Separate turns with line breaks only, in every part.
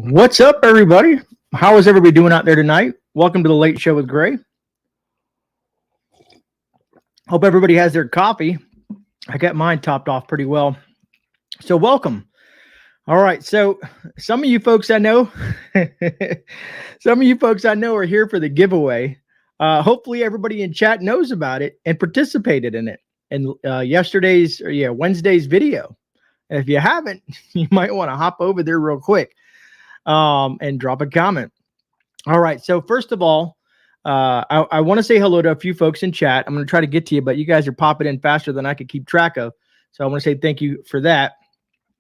What's up, everybody? How is everybody doing out there tonight? Welcome to the Late Show with Grey. Hope everybody has their coffee. I got mine topped off pretty well. So welcome. All right. So some of you folks I know, are here for the giveaway. Hopefully everybody in chat knows about it and participated in it in Wednesday's video. And if you haven't, you might want to hop over there real quick and drop a comment. All right. So first of all, I want to say hello to a few folks in chat. I'm going to try to get to you, but you guys are popping in faster than I could keep track of. So I want to say thank you for that.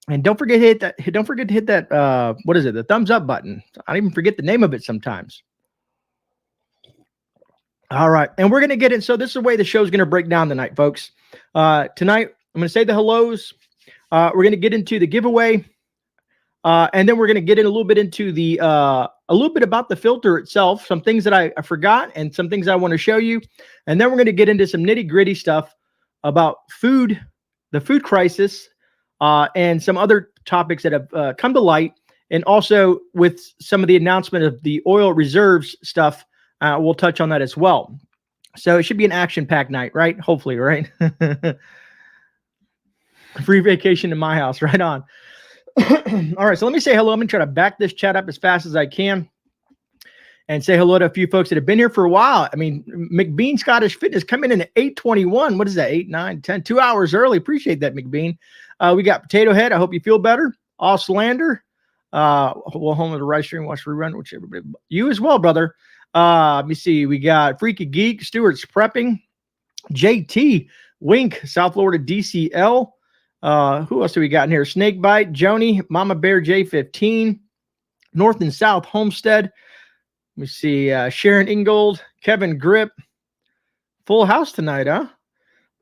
And don't forget to hit that. Don't forget to hit that. What is it? The thumbs up button. I even forget the name of it sometimes. All right. And we're going to get it. So this is the way the show is going to break down tonight, folks. Tonight, I'm going to say the hellos. We're going to get into the giveaway. And then we're going to get in a little bit into the, a little bit about the filter itself, some things that I forgot and some things I want to show you. And then we're going to get into some nitty gritty stuff about food, the food crisis, and some other topics that have come to light. And also with some of the announcement of the oil reserves stuff, we'll touch on that as well. So it should be an action-packed night, right? Hopefully, right? Free vacation in my house, right on. All right, so let me say hello. I'm going to try to back this chat up as fast as I can and say hello to a few folks that have been here for a while. I mean, McBean Scottish Fitness coming in at 8:21. What is that? 8, 9, 10, 2 hours early. Appreciate that, McBean. We got Potato Head. I hope you feel better. Auslander. We'll home of the right stream, watch rerun, which everybody, you as well, brother. Let me see. We got Freaky Geek, Stewart's Prepping, JT, Wink, South Florida DCL. Who else do we got in here? Snakebite, Joni, Mama Bear J15, North and South Homestead. Let me see. Sharon Ingold, Kevin Grip. Full house tonight, huh?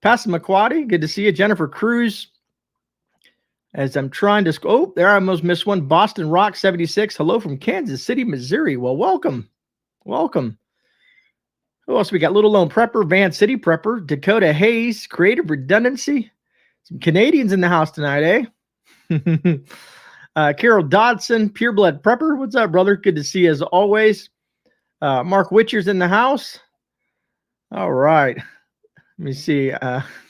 Pastor McQuaddy, good to see you. Jennifer Cruz. As I'm trying to, oh, there I almost missed one. Boston Rock 76. Hello from Kansas City, Missouri. Well, welcome. Welcome. Who else we got? Little Lone Prepper, Van City Prepper, Dakota Hayes, Creative Redundancy. Some Canadians in the house tonight, eh? Carol Dodson, Pureblood Prepper. What's up, brother? Good to see you as always. Mark Witcher's in the house. All right. Let me see.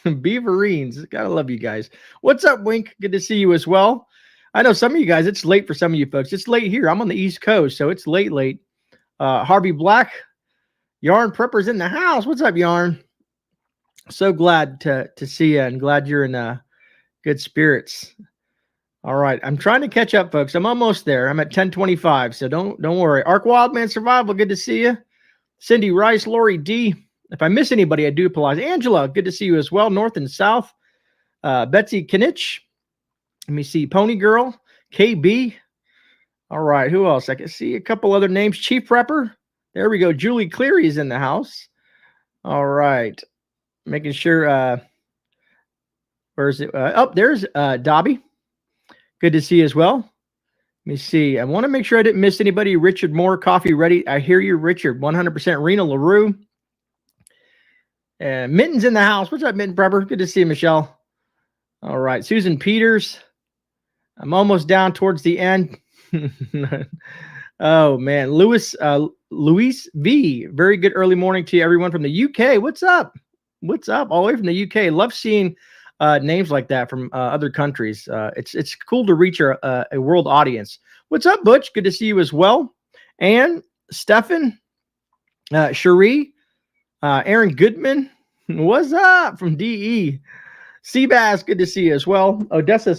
Beaverines. Gotta love you guys. What's up, Wink? Good to see you as well. I know some of you guys, it's late for some of you folks. It's late here. I'm on the East Coast, so it's late. Harvey Black, Yarn Prepper's in the house. What's up, Yarn? So glad to see you and glad you're in good spirits. All right. I'm trying to catch up, folks. I'm almost there. I'm at 10:25, so don't worry. Ark Wildman Survival, good to see you. Cindy Rice, Lori D. If I miss anybody, I do apologize. Angela, good to see you as well. North and South. Betsy Kinich. Let me see. Pony Girl. KB. All right. Who else? I can see a couple other names. Chief Prepper. There we go. Julie Cleary is in the house. All right. Making sure. Where is it? Oh, there's Dobby. Good to see you as well. Let me see. I want to make sure I didn't miss anybody. Richard Moore, Coffee Ready. I hear you, Richard. 100% Rena LaRue. And Mitten's in the house. What's up, Mitten Prepper? Good to see you, Michelle. All right. Susan Peters. I'm almost down towards the end. Oh, man. Luis V. Very good early morning to everyone from the UK. What's up? What's up? All the way from the UK. Love seeing names like that from other countries. It's cool to reach a world audience. What's up, Butch? Good to see you as well. And Stefan, Cherie, Aaron Goodman. What's up from DE? Seabass, good to see you as well. Odessa.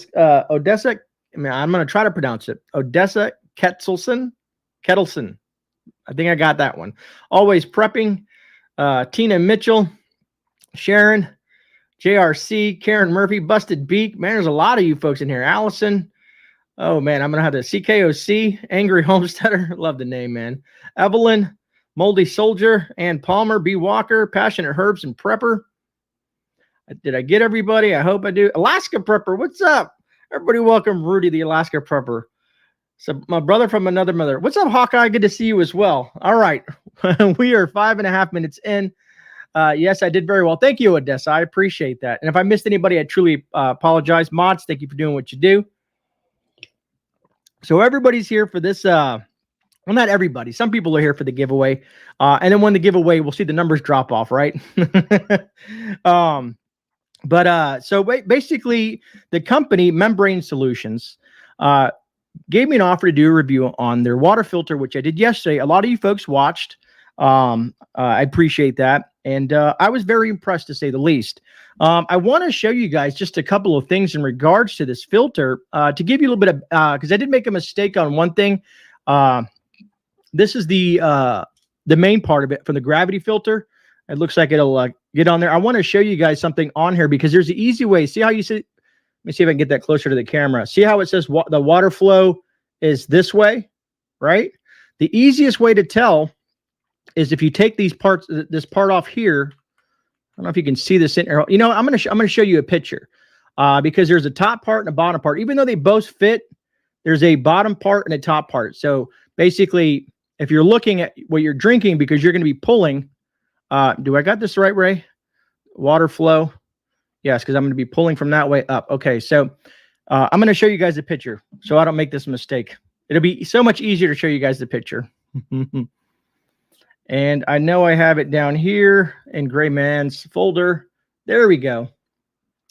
I mean, I'm going to try to pronounce it. Odessa Kettleson. I think I got that one. Always Prepping. Tina Mitchell. Sharon. JRC. Karen Murphy. Busted Beak. Man, there's a lot of you folks in here. Allison. Oh, man, I'm going to have the CKOC. Angry Homesteader. Love the name, man. Evelyn. Moldy Soldier. Ann Palmer. B. Walker. Passionate Herbs and Prepper. Did I get everybody? I hope I do. Alaska Prepper. What's up? Everybody welcome Rudy, the Alaska Prepper. So my brother from another mother. What's up, Hawkeye? Good to see you as well. All right. We are 5.5 minutes in. Yes, I did very well. Thank you, Odessa. I appreciate that. And if I missed anybody, I truly apologize. Mods, thank you for doing what you do. So everybody's here for this. Well, not everybody. Some people are here for the giveaway. And then when the giveaway, we'll see the numbers drop off, right? So basically, the company Membrane Solutions gave me an offer to do a review on their water filter, which I did yesterday. A lot of you folks watched. I appreciate that. And I was very impressed, to say the least. I want to show you guys just a couple of things in regards to this filter to give you a little bit of, because I did make a mistake on one thing. This is the main part of it from the gravity filter. It looks like it'll get on there. I want to show you guys something on here because there's an easy way. See how you see? Let me see if I can get that closer to the camera. See how it says the water flow is this way, right? The easiest way to tell is if you take these parts, this part off here. I don't know if you can see this in here. You know, I'm gonna show you a picture because there's a top part and a bottom part. Even though they both fit, there's a bottom part and a top part. So basically, if you're looking at what you're drinking, because you're going to be pulling, do I got this right, Ray? Water flow. Yes, because I'm going to be pulling from that way up. Okay, so I'm going to show you guys a picture so I don't make this mistake. It'll be so much easier to show you guys the picture. And I know I have it down here in GreyMan's folder. There we go.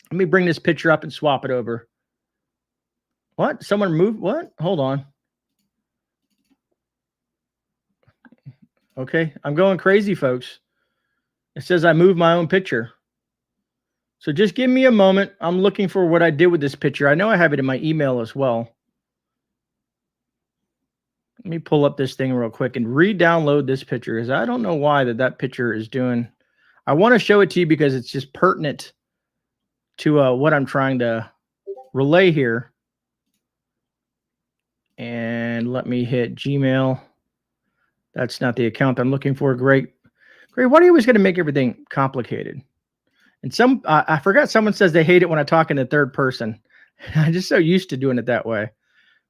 Let me bring this picture up and swap it over. What? Someone moved? What? Hold on. Okay, I'm going crazy, folks. It says I moved my own picture. So just give me a moment. I'm looking for what I did with this picture. I know I have it in my email as well. Let me pull up this thing real quick and re-download this picture because I don't know why that picture is doing. I want to show it to you because it's just pertinent to what I'm trying to relay here. And let me hit Gmail. That's not the account I'm looking for. Great. Why are you always going to make everything complicated? And I forgot someone says they hate it when I talk in the third person. I'm just so used to doing it that way.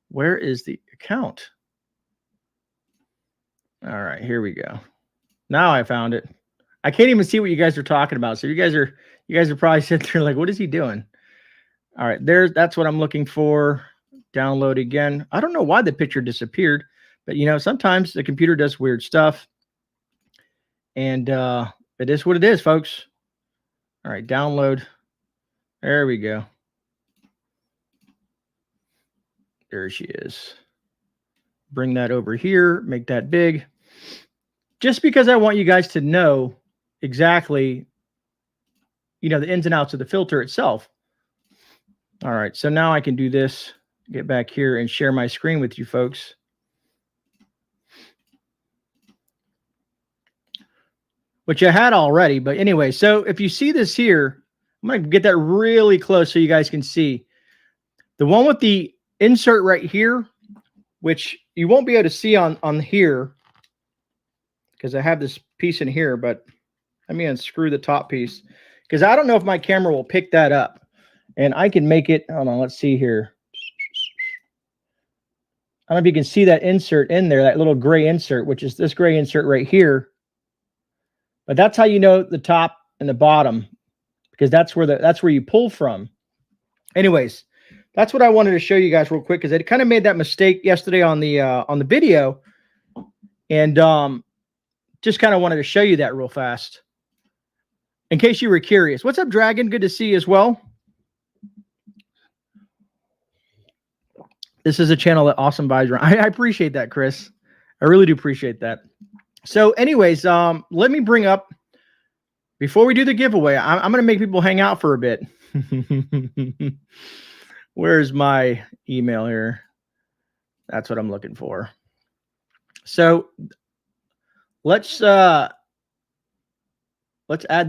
Where is the account? All right, here we go. Now I found it. I can't even see what you guys are talking about. So you guys are probably sitting there like, what is he doing? All right, that's what I'm looking for. Download again. I don't know why the picture disappeared, but you know, sometimes the computer does weird stuff. And it is what it is, folks. All right, download. There we go. There she is. Bring that over here, make that big. Just because I want you guys to know exactly, you know, the ins and outs of the filter itself. All right, so now I can do this, get back here and share my screen with you folks. Which I had already, but anyway, so if you see this here, I'm going to get that really close so you guys can see. The one with the insert right here, which you won't be able to see on here because I have this piece in here, but let me unscrew the top piece because I don't know if my camera will pick that up. And I can make it, hold on, let's see here. I don't know if you can see that insert in there, that little gray insert, which is this gray insert right here. But that's how you know the top and the bottom, because that's where you pull from. Anyways, that's what I wanted to show you guys real quick because I kind of made that mistake yesterday on the video, and just kind of wanted to show you that real fast in case you were curious. What's up, Dragon? Good to see you as well. This is a channel that awesome vibes around. I appreciate that, Chris. I really do appreciate that. So anyways, let me bring up, before we do the giveaway, I'm going to make people hang out for a bit. Where's my email here? That's what I'm looking for. So let's add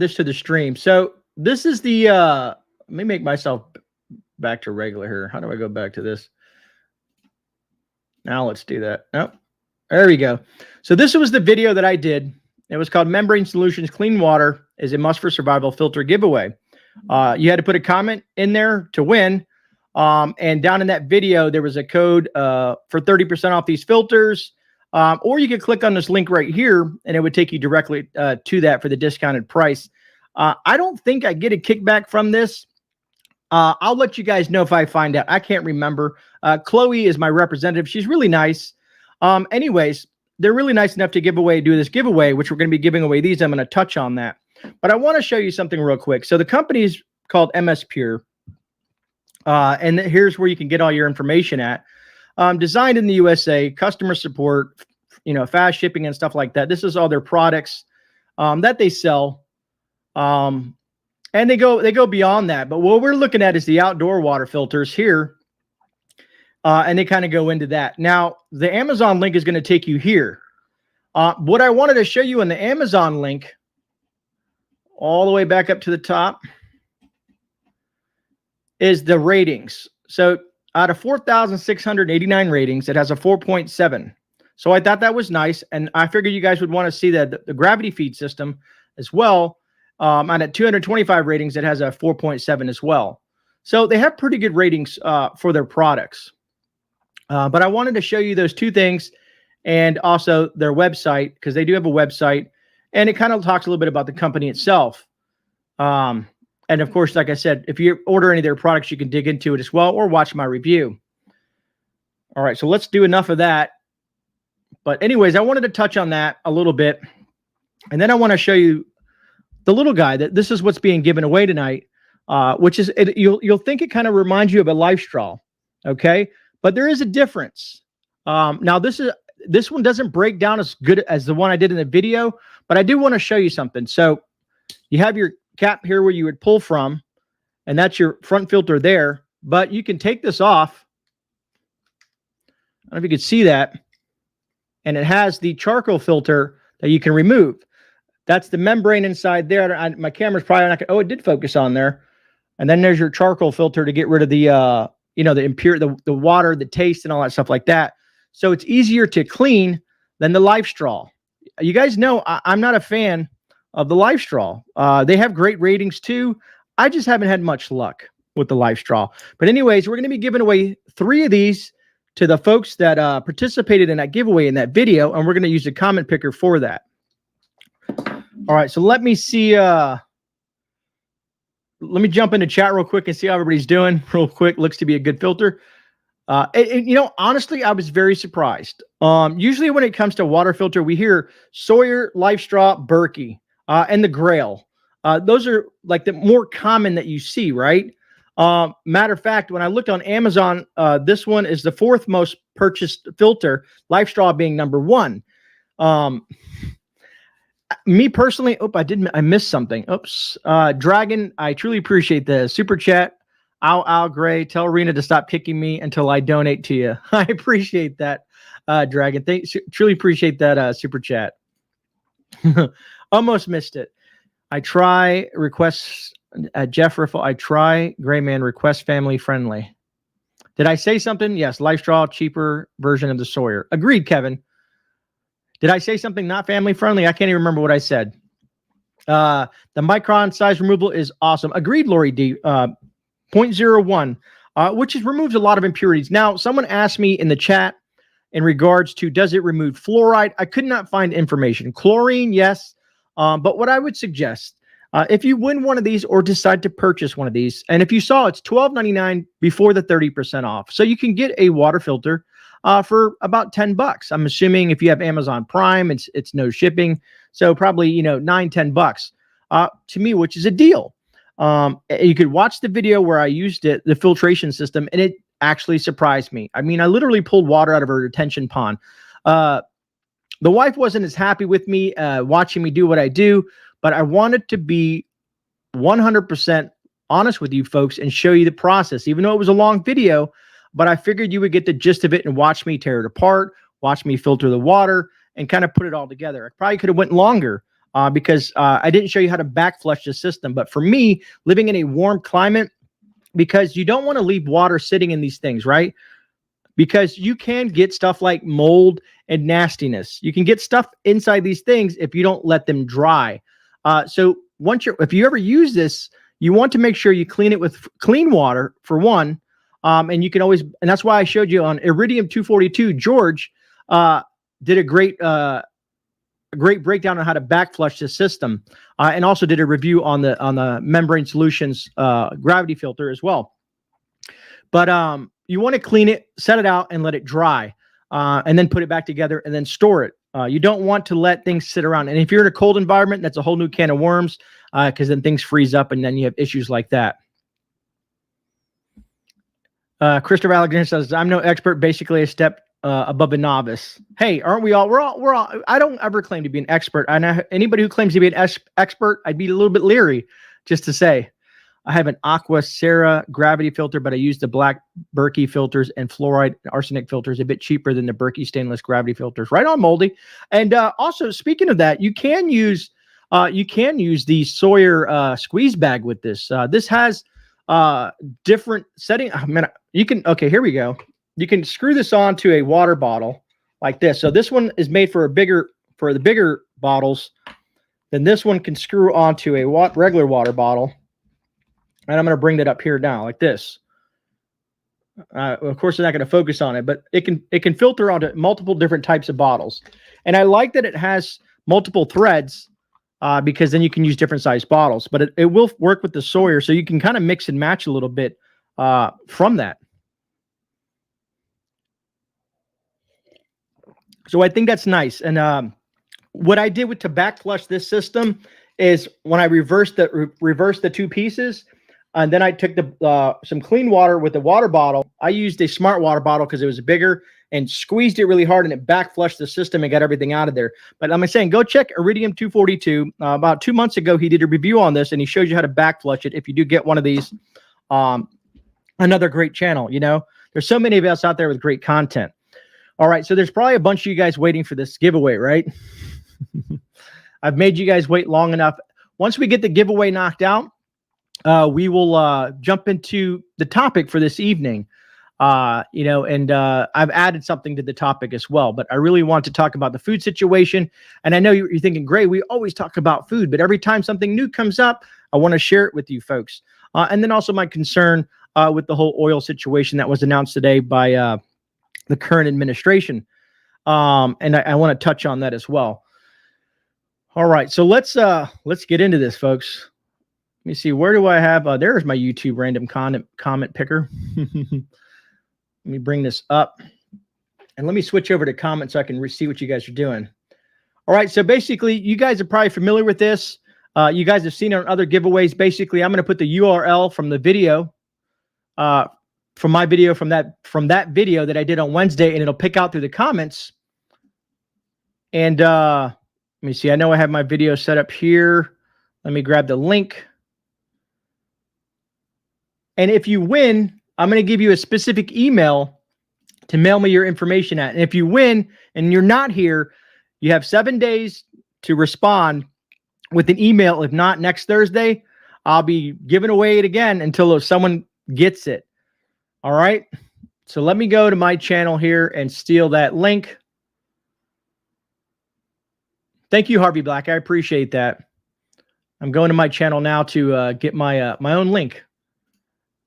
this to the stream. So this is the, let me make myself back to regular here. How do I go back to this? Now let's do that. Nope. There we go. So this was the video that I did. It was called Membrane Solutions Clean Water is a Must for Survival Filter Giveaway. You had to put a comment in there to win. And down in that video, there was a code for 30% off these filters. Or you could click on this link right here, and it would take you directly to that for the discounted price. I don't think I get a kickback from this. I'll let you guys know if I find out. I can't remember. Chloe is my representative. She's really nice. Anyways, they're really nice enough to do this giveaway, which we're going to be giving away these. I'm going to touch on that. But I want to show you something real quick. So the company is called MS Pure. And here's where you can get all your information at. Designed in the USA, customer support, fast shipping and stuff like that. This is all their products that they sell. And they go beyond that. But what we're looking at is the outdoor water filters here. And they kind of go into that. Now, the Amazon link is going to take you here. What I wanted to show you in the Amazon link, all the way back up to the top, is the ratings. So out of 4,689 ratings, it has a 4.7. So I thought that was nice. And I figured you guys would want to see that the gravity feed system as well. And at 225 ratings, it has a 4.7 as well. So they have pretty good ratings for their products. But I wanted to show you those two things and also their website, because they do have a website. And it kind of talks a little bit about the company itself. And of course, like I said, if you order any of their products, you can dig into it as well or watch my review. All right, so let's do enough of that. But anyways, I wanted to touch on that a little bit. And then I want to show you the little guy. That this is what's being given away tonight, which is, you'll think it kind of reminds you of a life straw, okay? But there is a difference. Now, this one doesn't break down as good as the one I did in the video, but I do want to show you something. So you have your cap here where you would pull from, and that's your front filter there. But you can take this off. I don't know if you can see that. And it has the charcoal filter that you can remove. That's the membrane inside there. My camera's probably not gonna, oh, it did focus on there. And then there's your charcoal filter to get rid of the, the water, the taste, and all that stuff like that. So it's easier to clean than the life straw. You guys know I'm not a fan of the life straw. They have great ratings too. I just haven't had much luck with the life straw. But anyways, we're going to be giving away 3 of these to the folks that participated in that giveaway in that video, and we're going to use a comment picker for that. All right, so let me see. Let me jump into chat real quick and see how everybody's doing real quick. Looks to be a good filter. Honestly, I was very surprised. Usually when it comes to water filter, we hear Sawyer, Life Straw, Berkey, and the Grail. Those are like the more common that you see, right? Matter of fact, when I looked on Amazon, this one is the 4th most purchased filter, Life Straw being number 1. Me personally, I missed something. Oops. Dragon, I truly appreciate the super chat. Al Gray, tell Rena to stop kicking me until I donate to you. I appreciate that, Dragon. Truly appreciate that super chat. Almost missed it. I try requests, Jeff Riffle, I try GreyMan request family friendly. Did I say something? Yes, Life Straw, cheaper version of the Sawyer. Agreed, Kevin. Did I say something not family friendly? I can't even remember what I said. The micron size removal is awesome. Agreed, Lori D. 0.01, which removes a lot of impurities. Now, someone asked me in the chat in regards to, does it remove fluoride? I could not find information. Chlorine, yes. But what I would suggest, if you win one of these or decide to purchase one of these, and if you saw it's $12.99 before the 30% off. So you can get a water filter for about $10. I'm assuming if you have Amazon Prime, it's no shipping. So probably, $9-10 to me, which is a deal. You could watch the video where I used it, the filtration system, and it actually surprised me. I mean, I literally pulled water out of a retention pond. The wife wasn't as happy with me watching me do what I do, but I wanted to be 100% honest with you folks and show you the process, even though it was a long video. But I figured you would get the gist of it and watch me tear it apart, watch me filter the water, and kind of put it all together. I probably could have went longer because I didn't show you how to back flush the system. But for me, living in a warm climate, because you don't want to leave water sitting in these things, right? Because you can get stuff like mold and nastiness. You can get stuff inside these things if you don't let them dry. So if you ever use this, you want to make sure you clean it with clean water for one. And you can always, and that's why I showed you on Iridium 242, George did a great great breakdown on how to backflush this system, and also did a review on the Membrane Solutions gravity filter as well. But you want to clean it, set it out, and let it dry, and then put it back together and then store it. You don't want to let things sit around. And if you're in a cold environment, that's a whole new can of worms, because then things freeze up and then you have issues like that. Christopher Alexander says, I'm no expert, basically a step above a novice. Hey, aren't we all? We're all. I don't ever claim to be an expert. I know anybody who claims to be an expert, I'd be a little bit leery, just to say. I have an Aqua Serra gravity filter, but I use the black Berkey filters and fluoride and arsenic filters, a bit cheaper than the Berkey stainless gravity filters. Right on, Moldy. And also, speaking of that, you can use the Sawyer squeeze bag with this. This has different setting. Oh, man, you can. Okay, here we go. You can screw this onto a water bottle like this. So this one is made for the bigger bottles. Then this one can screw onto a regular water bottle. And I'm going to bring that up here now like this. Of course, I'm not going to focus on it, but it can filter onto multiple different types of bottles. And I like that it has multiple threads because then you can use different size bottles. But it will work with the Sawyer, so you can kind of mix and match a little bit from that. So I think that's nice. And what I did to backflush this system is when I reversed the two pieces, and then I took some clean water with the water bottle. I used a smart water bottle because it was bigger and squeezed it really hard, and it backflushed the system and got everything out of there. But I'm saying, go check Iridium 242. About 2 months ago, he did a review on this, and he shows you how to backflush it if you do get one of these. Another great channel. You know, there's so many of us out there with great content. All right, so there's probably a bunch of you guys waiting for this giveaway, right? I've made you guys wait long enough. Once we get the giveaway knocked out, we will jump into the topic for this evening. You know, and I've added something to the topic as well, but I really want to talk about the food situation. And I know you're thinking, Grey, we always talk about food, but every time something new comes up, I want to share it with you folks. And then also my concern with the whole oil situation that was announced today by the current administration. And I want to touch on that as well. All right, so let's get into this, folks. Let me see, where do I have, there's my YouTube random comment picker. Let me bring this up, and let me switch over to comments so I can see what you guys are doing. All right, so basically, you guys are probably familiar with this. You guys have seen it on other giveaways. Basically, I'm going to put the URL from the video, from my video, from that video that I did on Wednesday, and it'll pick out through the comments. And let me see, I know I have my video set up here. Let me grab the link. And if you win, I'm going to give you a specific email to mail me your information at. And if you win and you're not here, you have 7 days to respond with an email. If not, next Thursday, I'll be giving away it again until someone gets it. All right. So let me go to my channel here and steal that link. Thank you, Harvey Black. I appreciate that. I'm going to my channel now to get my my own link.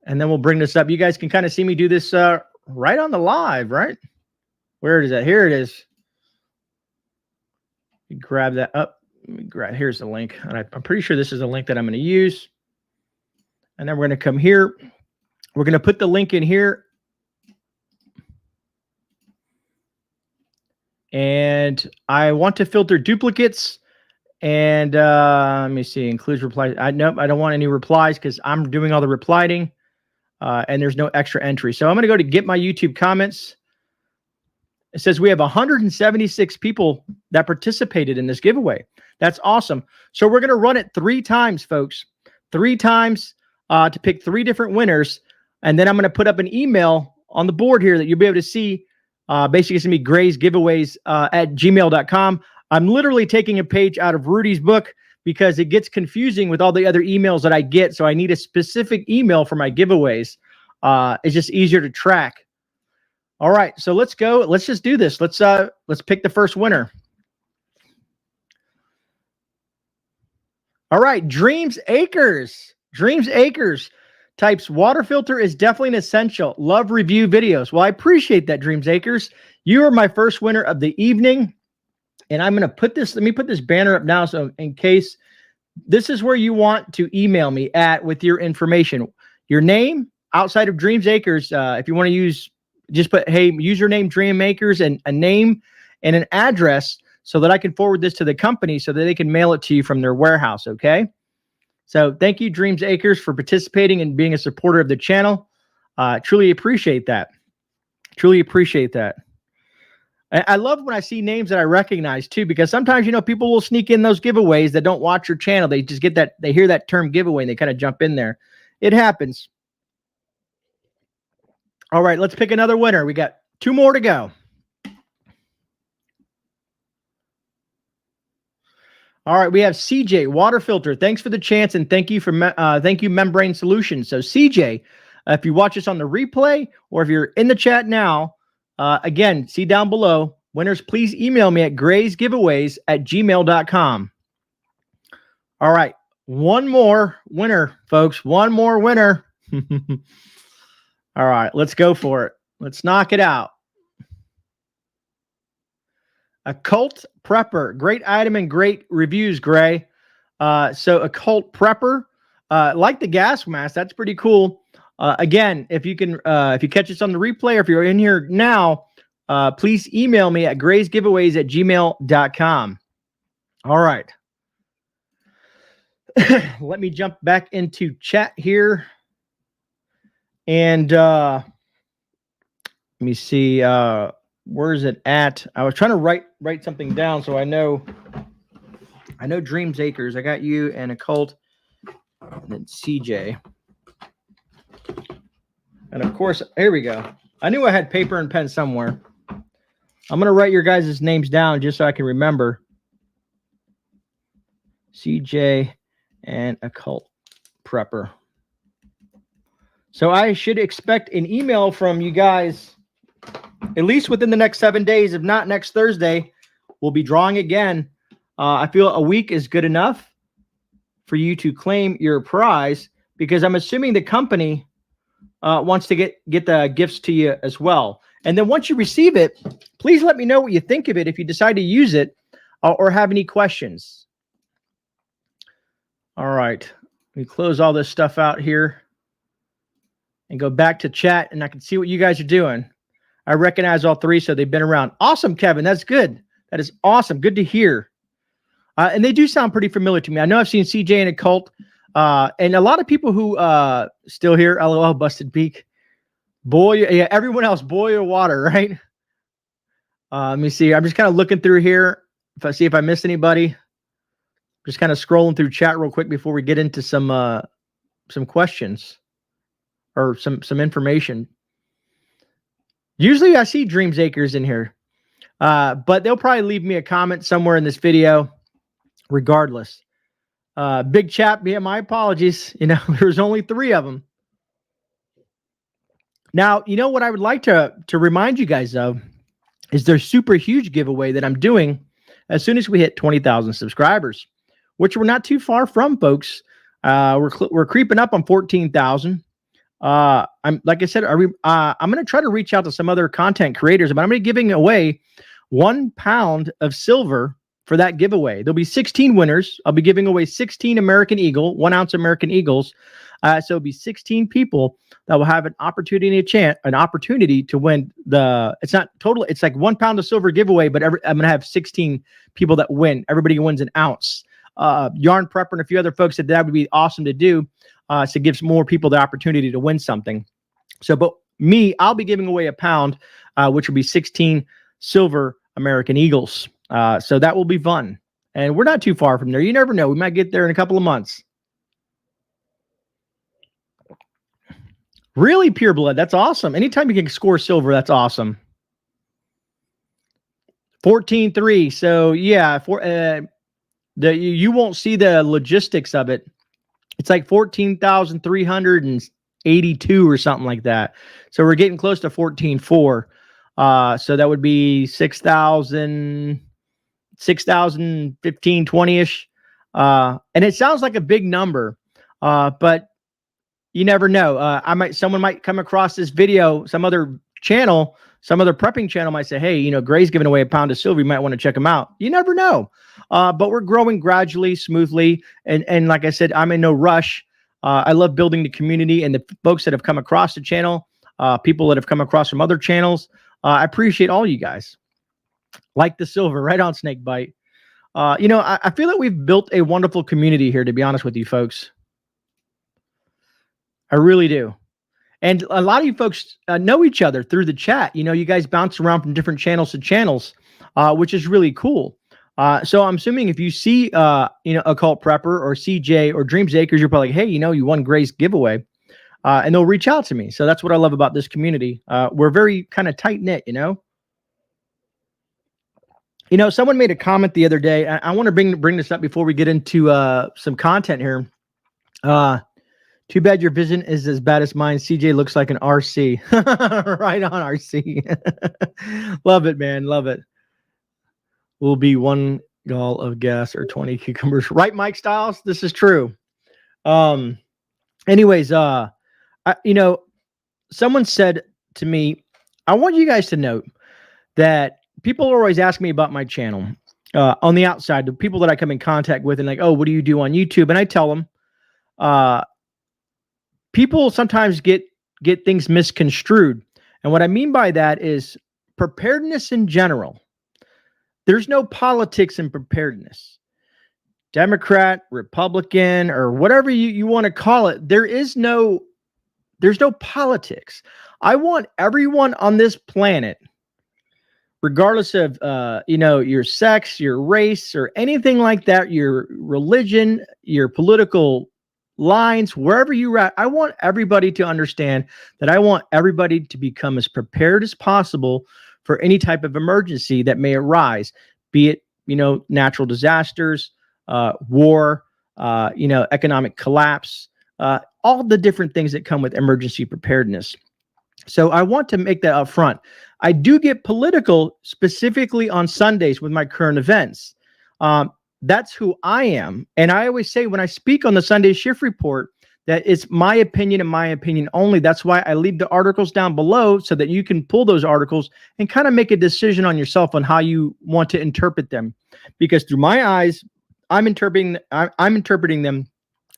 And then we'll bring this up. You guys can kind of see me do this right on the live, right? Where is that? Here it is. Grab that up. Here's the link. And I'm pretty sure this is a link that I'm going to use. And then we're going to come here. We're going to put the link in here. And I want to filter duplicates. And let me see. Includes replies. Nope, I don't want any replies because I'm doing all the replying. And there's no extra entry. So I'm going to go to get my YouTube comments. It says we have 176 people that participated in this giveaway. That's awesome. So we're going to run it 3 times, folks. 3 times to pick 3 different winners. And then I'm going to put up an email on the board here that you'll be able to see. Basically, it's going to be Grey's giveaways at gmail.com. I'm literally taking a page out of Rudy's book because it gets confusing with all the other emails that I get. So I need a specific email for my giveaways. It's just easier to track. All right, so let's go. Let's just do this. Let's pick the first winner. All right, Dreams Acres. Dreams Acres types, water filter is definitely an essential. Love review videos. Well, I appreciate that, Dreams Acres. You are my first winner of the evening. And I'm going to put this, let me put this banner up now. So in case, this is where you want to email me at with your information, your name outside of Dreams Acres. If you want to use, just put, hey, username Dream Acres and a name and an address so that I can forward this to the company so that they can mail it to you from their warehouse. Okay. So thank you, Dreams Acres, for participating and being a supporter of the channel. Truly appreciate that. Truly appreciate that. I love when I see names that I recognize too, because sometimes, you know, people will sneak in those giveaways that don't watch your channel. They just get that, they hear that term giveaway and they kind of jump in there. It happens. All right, let's pick another winner. We got 2 more to go. All right, we have CJ Water Filter. Thanks for the chance and thank you for Membrane Solutions. So CJ, if you watch us on the replay or if you're in the chat now, again, see down below. Winners, please email me at greysgiveaways@gmail.com. All right, one more winner, folks. One more winner. All right, let's go for it. Let's knock it out. Occult Prepper. Great item and great reviews, Gray. So Occult Prepper, like the gas mask, that's pretty cool. Again, if you catch us on the replay or if you're in here now, please email me at greysgiveaways@gmail.com. All right. Let me jump back into chat here. And let me see, where is it at? I was trying to write something down so I know Dreams Acres. I got you and Occult and then CJ. And of course, here we go. I knew I had paper and pen somewhere. I'm going to write your guys' names down just so I can remember. CJ and Occult Prepper. So I should expect an email from you guys at least within the next 7 days. If not next Thursday, we'll be drawing again. I feel a week is good enough for you to claim your prize because I'm assuming the company wants to get the gifts to you as well. And then once you receive it, please let me know what you think of it if you decide to use it or have any questions. All right. We close all this stuff out here and go back to chat, and I can see what you guys are doing. I recognize all 3, so they've been around. Awesome, Kevin. That's good. That is awesome. Good to hear. And they do sound pretty familiar to me. I know I've seen CJ and Occult, and a lot of people who still here. LOL, busted beak. Boy, yeah, everyone else, boy or water, right? Let me see. I'm just kind of looking through here. If I see if I missed anybody, just kind of scrolling through chat real quick before we get into some questions or some information. Usually I see Dreams Acres in here, but they'll probably leave me a comment somewhere in this video regardless. Big chap, yeah, my apologies. You know, there's only 3 of them. Now, you know what I would like to remind you guys of is their super huge giveaway that I'm doing as soon as we hit 20,000 subscribers, which we're not too far from, folks. We're creeping up on 14,000. I'm like I said, I'm going to try to reach out to some other content creators, but I'm going to be giving away 1 pound of silver for that giveaway. There'll be 16 winners. I'll be giving away 16 American Eagle, 1 ounce American Eagles. So it'll be 16 people that will have an opportunity to win it's not total. It's like 1 pound of silver giveaway, but I'm going to have 16 people that win. Everybody wins an ounce. Yarn Prepper and a few other folks said that would be awesome to do. So it gives more people the opportunity to win something. So, but me, I'll be giving away 1 pound, which will be 16 silver American Eagles. So that will be fun. And we're not too far from there. You never know. We might get there in a couple of months. Really, Pure Blood. That's awesome. Anytime you can score silver, that's awesome. 14-3. So yeah, you won't see the logistics of it. It's like 14,382 or something like that. So we're getting close to 14.4. So that would be 6,000, 15, 20-ish. And it sounds like a big number, but you never know. Someone might come across this video, some other channel Some other prepping channel might say, hey, Grey's giving away a pound of silver. You might want to check them out. You never know. But we're growing gradually, smoothly. And like I said, I'm in no rush. I love building the community and the folks that have come across the channel, people that have come across from other channels. I appreciate all you guys. Like the silver, right on, Snakebite. I feel that we've built a wonderful community here, to be honest with you folks. I really do. And a lot of you folks know each other through the chat. You guys bounce around from different channels to channels, which is really cool. So I'm assuming if you see, Occult Prepper or CJ or Dreams Acres, you're probably like, hey, you won Grey's giveaway. And they'll reach out to me. So that's what I love about this community. We're very kind of tight knit, someone made a comment the other day. I want to bring this up before we get into some content here. Too bad your vision is as bad as mine. CJ looks like an RC. Right on, RC. Love it, man. Love it. Will be 1 gall of gas or 20 cucumbers. Right, Mike Styles? This is true. Anyways, someone said to me, I want you guys to note that people are always asking me about my channel on the outside, the people that I come in contact with, and like, oh, what do you do on YouTube? And I tell them, people sometimes get things misconstrued. And what I mean by that is preparedness in general. There's no politics in preparedness. Democrat, Republican, or whatever you want to call it, there's no politics. I want everyone on this planet, regardless of your sex, your race, or anything like that, your religion, your political lines, wherever you're at, I want everybody to understand that I want everybody to become as prepared as possible for any type of emergency that may arise, be it, natural disasters, war, economic collapse, all the different things that come with emergency preparedness. So I want to make that up front. I do get political specifically on Sundays with my current events. That's who I am. And I always say when I speak on the Sunday Shift Report that it's my opinion and my opinion only. That's why I leave the articles down below so that you can pull those articles and kind of make a decision on yourself on how you want to interpret them. Because through my eyes, I'm interpreting them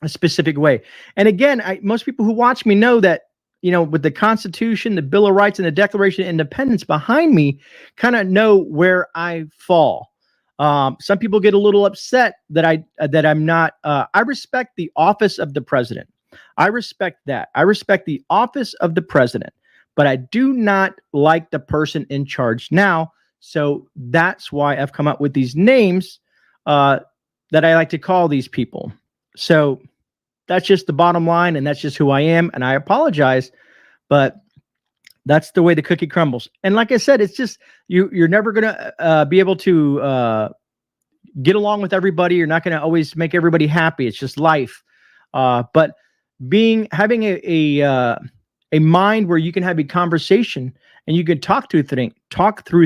a specific way. And again, most people who watch me know that, with the Constitution, the Bill of Rights, and the Declaration of Independence behind me, kind of know where I fall. Some people get a little upset that I'm not. I respect the office of the president. I respect that. I respect the office of the president, but I do not like the person in charge now. So that's why I've come up with these names that I like to call these people. So that's just the bottom line, and that's just who I am. And I apologize, but that's the way the cookie crumbles. And like I said, it's just you're never gonna be able to get along with everybody. You're not gonna always make everybody happy. It's just life. But having a mind where you can have a conversation and you can talk through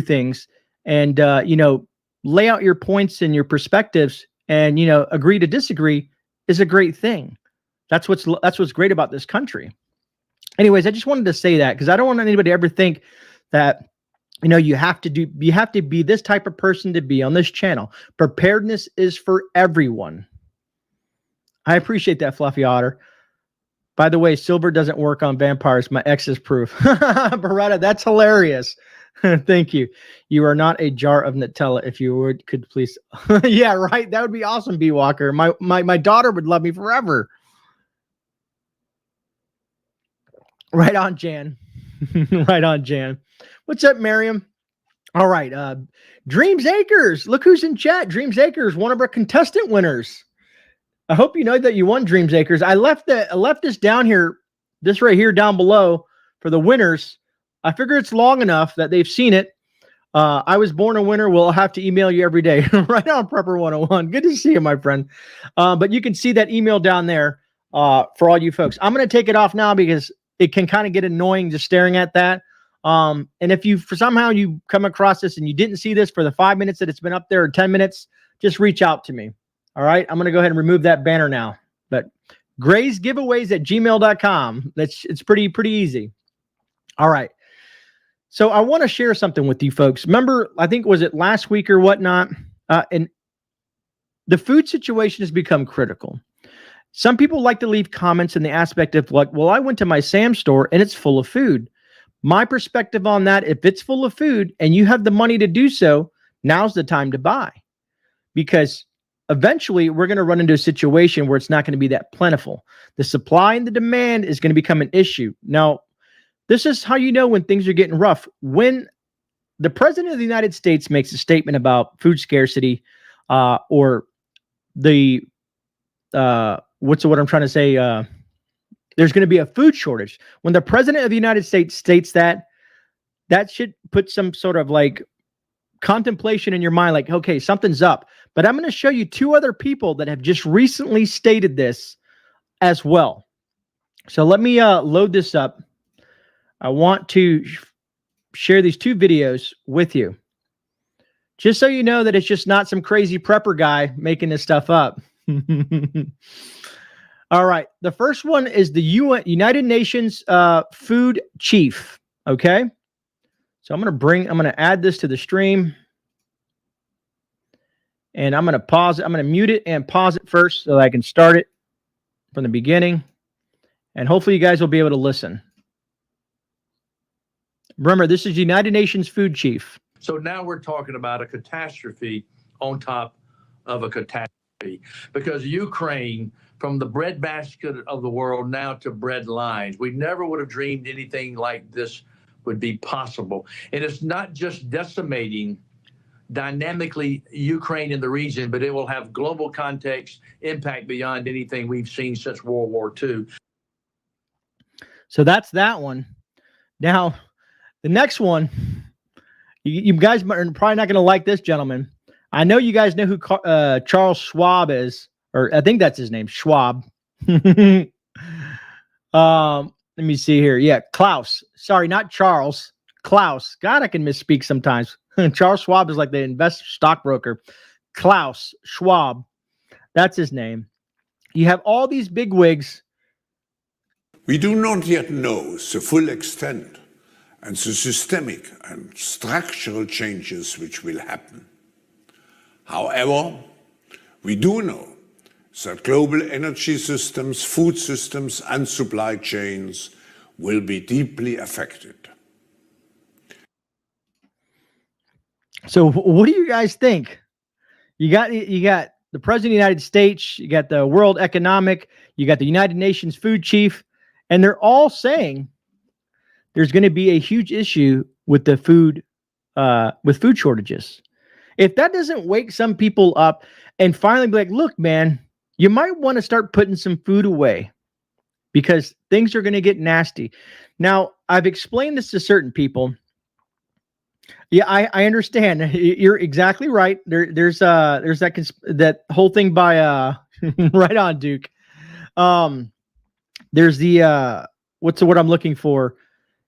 things, and lay out your points and your perspectives, and agree to disagree is a great thing. That's what's great about this country. Anyways, I just wanted to say that because I don't want anybody to ever think that you have to be this type of person to be on this channel. Preparedness is for everyone. I appreciate that, Fluffy Otter. By the way, silver doesn't work on vampires. My ex is proof. Beretta, that's hilarious. Thank you. You are not a jar of Nutella. If you could please. Yeah, right. That would be awesome, B Walker. My daughter would love me forever. Right on, Jan. Right on, Jan. What's up, Miriam? All right. Dreams Acres. Look who's in chat. Dreams Acres, one of our contestant winners. I hope you know that you won, Dreams Acres. I left this down here, this right here down below for the winners. I figure it's long enough that they've seen it. I was born a winner. We'll have to email you every day. Right on, Prepper 101. Good to see you, my friend. But you can see that email down there for all you folks. I'm going to take it off now because it can kind of get annoying just staring at that. And if somehow you come across this and you didn't see this for the 5 minutes that it's been up there, or 10 minutes, just reach out to me. All right. I'm going to go ahead and remove that banner now. But graysgiveaways@gmail.com. It's pretty easy. All right. So I want to share something with you folks. Remember, I think, was it last week or whatnot? And the food situation has become critical. Some people like to leave comments in the aspect of like, well, I went to my Sam's store and it's full of food. My perspective on that, if it's full of food and you have the money to do so, now's the time to buy. Because eventually we're going to run into a situation where it's not going to be that plentiful. The supply and the demand is going to become an issue. Now, this is how you know when things are getting rough. When the president of the United States makes a statement about food scarcity, or the what's what I'm trying to say? There's going to be a food shortage. When the president of the United States states that, that should put some sort of like contemplation in your mind, like, okay, something's up. But I'm going to show you two other people that have just recently stated this as well. So let me load this up. I want to share these two videos with you, just so you know that it's just not some crazy prepper guy making this stuff up. All right. The first one is the United Nations food chief. Okay. So I'm going to add this to the stream. And I'm going to pause it. I'm going to mute it and pause it first so that I can start it from the beginning. And hopefully you guys will be able to listen. Remember, this is United Nations food chief.
So now we're talking about a catastrophe on top of a catastrophe, because Ukraine, from the breadbasket of the world now to bread lines, we never would have dreamed anything like this would be possible. And it's not just decimating dynamically Ukraine in the region, but it will have global context impact beyond anything we've seen since World War II.
So that's that one. Now, the next one, you guys are probably not going to like this gentleman. I know you guys know who Charles Schwab is, or I think that's his name, Schwab. Let me see here. Yeah, Klaus. Sorry, not Charles. Klaus. God, I can misspeak sometimes. Charles Schwab is like the investor stockbroker. Klaus Schwab. That's his name. You have all these big wigs.
We do not yet know the full extent and the systemic and structural changes which will happen. However, we do know that global energy systems, food systems, and supply chains will be deeply affected.
So what do you guys think? You got the President of the United States, you got the World Economic, you got the United Nations food chief, and they're all saying there's going to be a huge issue with the food shortages. If that doesn't wake some people up and finally be like, look, man, you might want to start putting some food away because things are going to get nasty. Now, I've explained this to certain people. Yeah, I understand. You're exactly right. There's that whole thing by right on, Duke. There's the what's the word I'm looking for?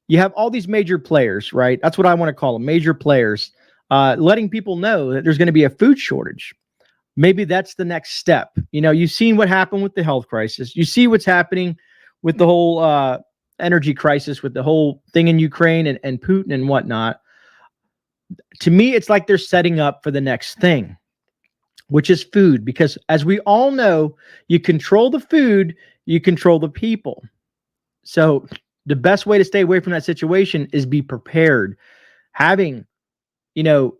You have all these major players, right? That's what I want to call them, major players, letting people know that there's going to be a food shortage. Maybe that's the next step. You know, you've seen what happened with the health crisis. You see what's happening with the whole energy crisis, with the whole thing in Ukraine and Putin and whatnot. To me, it's like they're setting up for the next thing, which is food. Because as we all know, you control the food, you control the people. So the best way to stay away from that situation is be prepared. Having, you know,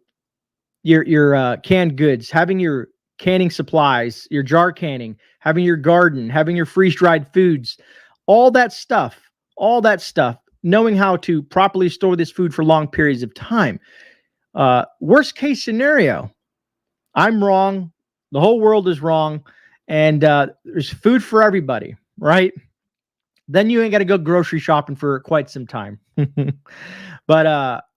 your canned goods, having your canning supplies, your jar canning, having your garden, having your freeze-dried foods, all that stuff, knowing how to properly store this food for long periods of time. Worst case scenario, I'm wrong, the whole world is wrong, and there's food for everybody, right? Then you ain't got to go grocery shopping for quite some time. But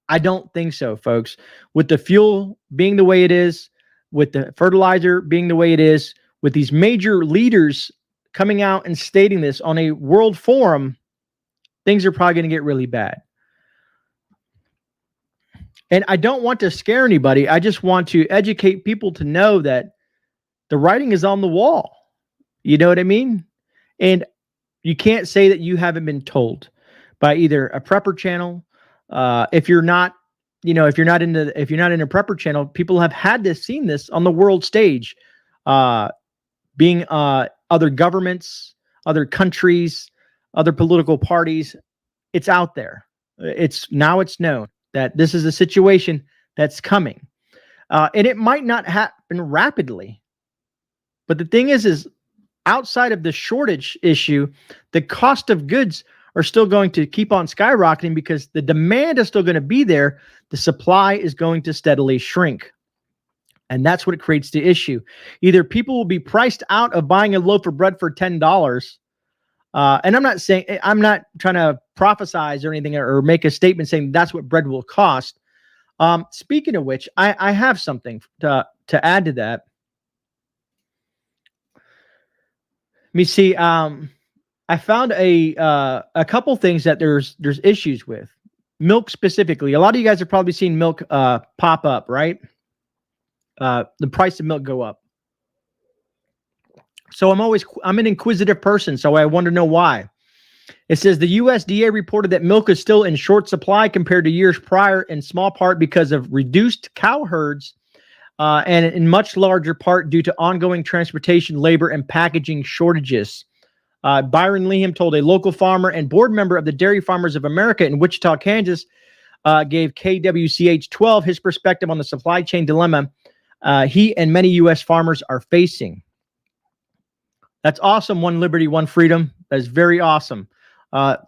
I don't think so, folks. With the fuel being the way it is, with the fertilizer being the way it is, with these major leaders coming out and stating this on a world forum, things are probably going to get really bad. And I don't want to scare anybody. I just want to educate people to know that the writing is on the wall. You know what I mean? And you can't say that you haven't been told by either a prepper channel, If you're not, if you're not in a prepper channel, people have had to seen this on the world stage, being other governments, other countries, other political parties. It's out there. It's known that this is a situation that's coming, and it might not happen rapidly. But the thing is outside of the shortage issue, the cost of goods are still going to keep on skyrocketing because the demand is still going to be there. The supply is going to steadily shrink. And that's what creates the issue. Either people will be priced out of buying a loaf of bread for $10. And I'm not trying to prophesize or anything or make a statement saying that's what bread will cost. Speaking of which, I have something to add to that. Let me see. I found a couple things that there's issues with milk specifically. A lot of you guys have probably seen milk pop up, right? The price of milk go up. So I'm an inquisitive person, so I want to know why. It says the USDA reported that milk is still in short supply compared to years prior, in small part because of reduced cow herds, and in much larger part due to ongoing transportation, labor, and packaging shortages. Byron Leham told a local farmer and board member of the Dairy Farmers of America in Wichita, Kansas, gave KWCH 12 his perspective on the supply chain dilemma he and many U.S. farmers are facing. That's awesome. One liberty, one freedom. That's very awesome.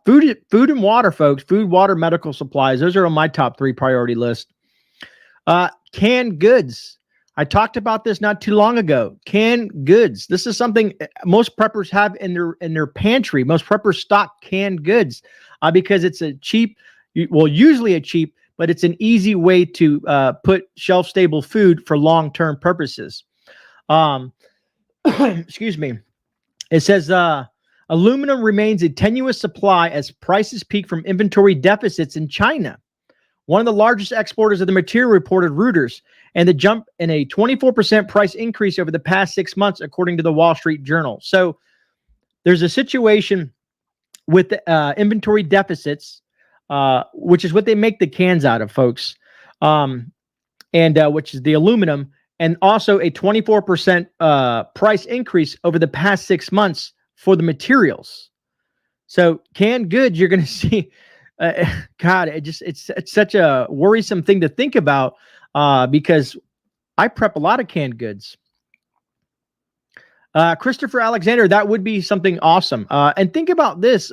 Food and water, folks. Food, water, medical supplies. Those are on my top 3 priority list. Canned goods. I talked about this not too long ago. Canned goods. This is something most preppers have in their pantry. Most preppers stock canned goods because it's a cheap, usually a cheap, but it's an easy way to put shelf-stable food for long-term purposes. Excuse me. It says aluminum remains a tenuous supply as prices peak from inventory deficits in China. One of the largest exporters of the material, reported Reuters, and the jump in a 24% price increase over the past 6 months, according to the Wall Street Journal. So there's a situation with the, inventory deficits, which is what they make the cans out of, folks, and which is the aluminum, and also a 24% price increase over the past 6 months for the materials. So canned goods, you're going to see, God, it's such a worrisome thing to think about because I prep a lot of canned goods. Christopher Alexander, that would be something awesome. And think about this.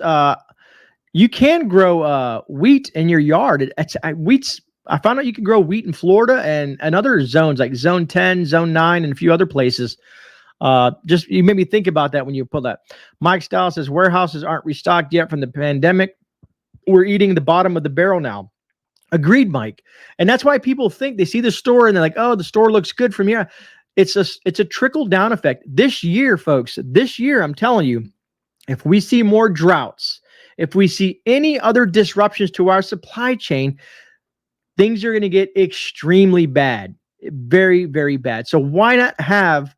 You can grow wheat in your yard. I found out you can grow wheat in Florida and other zones like Zone 10, Zone 9, and a few other places. Just you made me think about that when you put that. Mike Stiles says warehouses aren't restocked yet from the pandemic. We're eating the bottom of the barrel now. Agreed, Mike. And that's why people think they see the store and they're like, oh, the store looks good from here. It's a trickle down effect. This year, folks, I'm telling you, if we see more droughts, if we see any other disruptions to our supply chain, things are going to get extremely bad, very, very bad. So why not have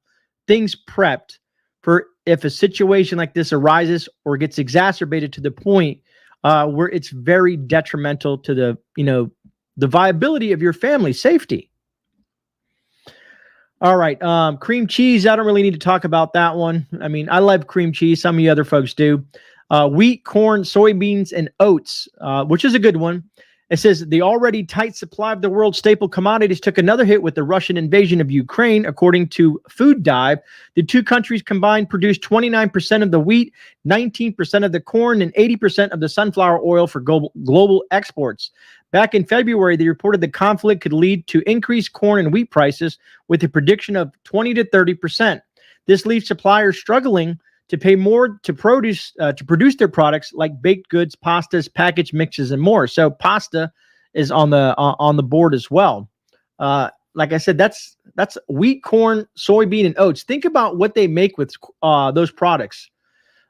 things prepped for if a situation like this arises or gets exacerbated to the point where it's very detrimental to the viability of your family safety. All right. Cream cheese. I don't really need to talk about that one. I mean, I love cream cheese. Some of you other folks do. Wheat, corn, soybeans, and oats, which is a good one. It says the already tight supply of the world's staple commodities took another hit with the Russian invasion of Ukraine. According to Food Dive, the two countries combined produced 29% of the wheat, 19% of the corn, and 80% of the sunflower oil for global exports. Back in February, they reported the conflict could lead to increased corn and wheat prices with a prediction of 20 to 30%. This leaves suppliers struggling to pay more to produce their products like baked goods, pastas, packaged mixes, and more. So pasta is on the board as well. Like I said, that's wheat, corn, soybean, and oats. Think about what they make with those products.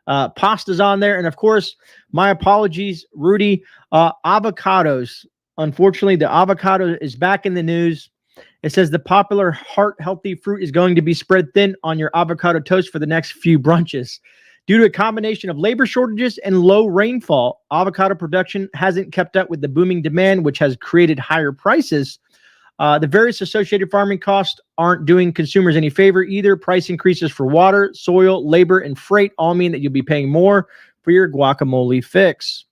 Pasta's on there, and of course, my apologies, Rudy. Avocados. Unfortunately, the avocado is back in the news. It says the popular heart-healthy fruit is going to be spread thin on your avocado toast for the next few brunches. Due to a combination of labor shortages and low rainfall, avocado production hasn't kept up with the booming demand, which has created higher prices. The various associated farming costs aren't doing consumers any favor either. Price increases for water, soil, labor, and freight all mean that you'll be paying more for your guacamole fix.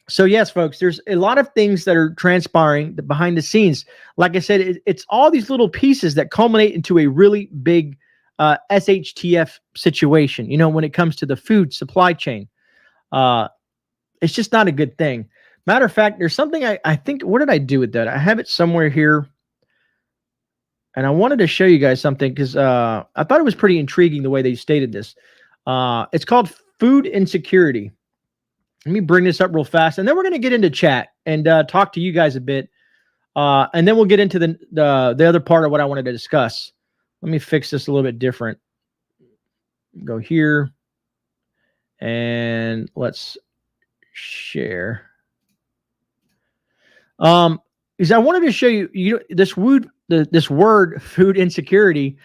So yes, folks, there's a lot of things that are transpiring behind the scenes. Like I said, it's all these little pieces that culminate into a really big SHTF situation, you know, when it comes to the food supply chain. It's just not a good thing. Matter of fact, there's something I think, what did I do with that? I have it somewhere here. And I wanted to show you guys something because I thought it was pretty intriguing the way they stated this. It's called food insecurity. Let me bring this up real fast, and then we're going to get into chat and talk to you guys a bit, and then we'll get into the other part of what I wanted to discuss. Let me fix this a little bit different. Go here, and let's share. Because I wanted to show you, this word food insecurity.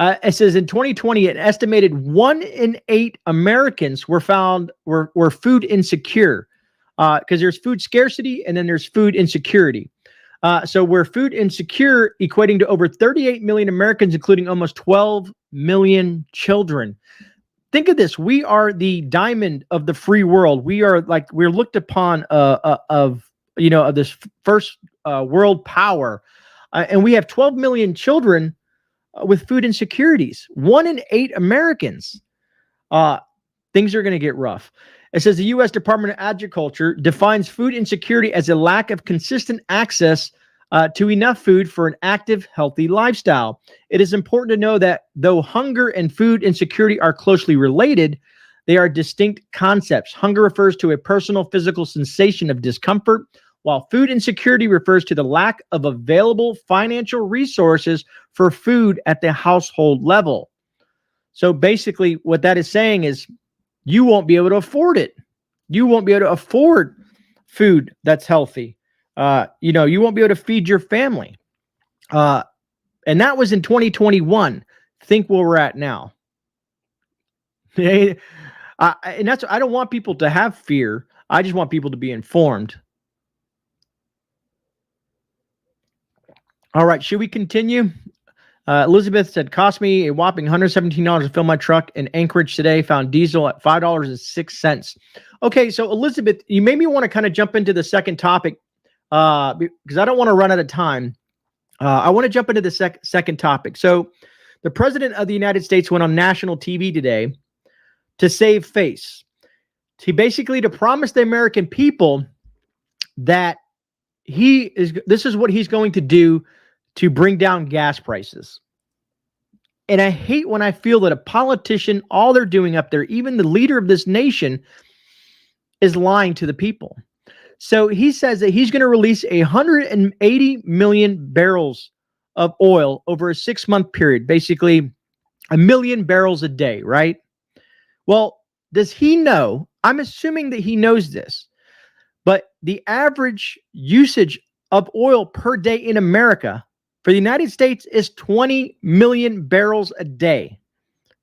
It says in 2020, an estimated 1 in 8 Americans were food insecure, because there's food scarcity and then there's food insecurity. So we're food insecure, equating to over 38 million Americans, including almost 12 million children. Think of this: we are the diamond of the free world. We're looked upon of this first world power, and we have 12 million children with food insecurities. 1 in 8 Americans. Things are going to get rough. It says the U.S. Department of Agriculture defines food insecurity as a lack of consistent access to enough food for an active, healthy lifestyle. It is important to know that though hunger and food insecurity are closely related, they are distinct concepts. Hunger refers to a personal physical sensation of discomfort, while food insecurity refers to the lack of available financial resources for food at the household level. So basically what that is saying is you won't be able to afford it. You won't be able to afford food that's healthy. You won't be able to feed your family. And that was in 2021. Think where we're at now. And that's, I don't want people to have fear. I just want people to be informed. All right, should we continue? Elizabeth said, cost me a whopping $117 to fill my truck in Anchorage today. Found diesel at $5.06. Okay, so Elizabeth, you made me want to kind of jump into the second topic because I don't want to run out of time. I want to jump into the second topic. So the president of the United States went on national TV today to save face. To promise the American people that this is what he's going to do to bring down gas prices. And I hate when I feel that a politician, all they're doing up there, even the leader of this nation, is lying to the people. So he says that he's going to release 180 million barrels of oil over a 6-month period, basically 1 million barrels a day, right? Well, does he know? I'm assuming that he knows this, but the average usage of oil per day in America for the United States is 20 million barrels a day.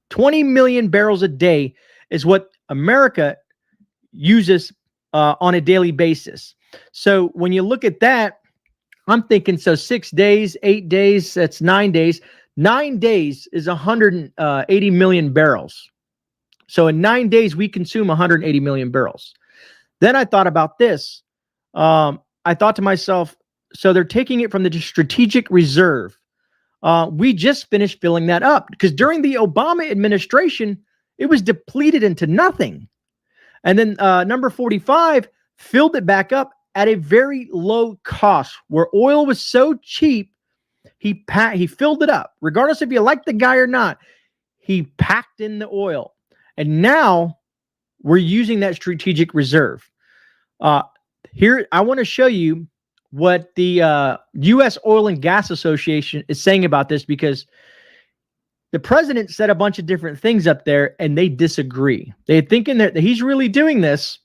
20 million barrels a day is what America uses on a daily basis. So when you look at that, I'm thinking, so 6 days, 8 days, that's 9 days. 9 days is 180 million barrels. So in 9 days, we consume 180 million barrels. Then I thought about this. I thought to myself, so they're taking it from the strategic reserve. We just finished filling that up because during the Obama administration, it was depleted into nothing. And then number 45 filled it back up at a very low cost where oil was so cheap. He filled it up. Regardless if you like the guy or not, he packed in the oil. And now we're using that strategic reserve. Here, I want to show you what the U.S. Oil and Gas Association is saying about this, because the president said a bunch of different things up there and they disagree. They're thinking that he's really doing this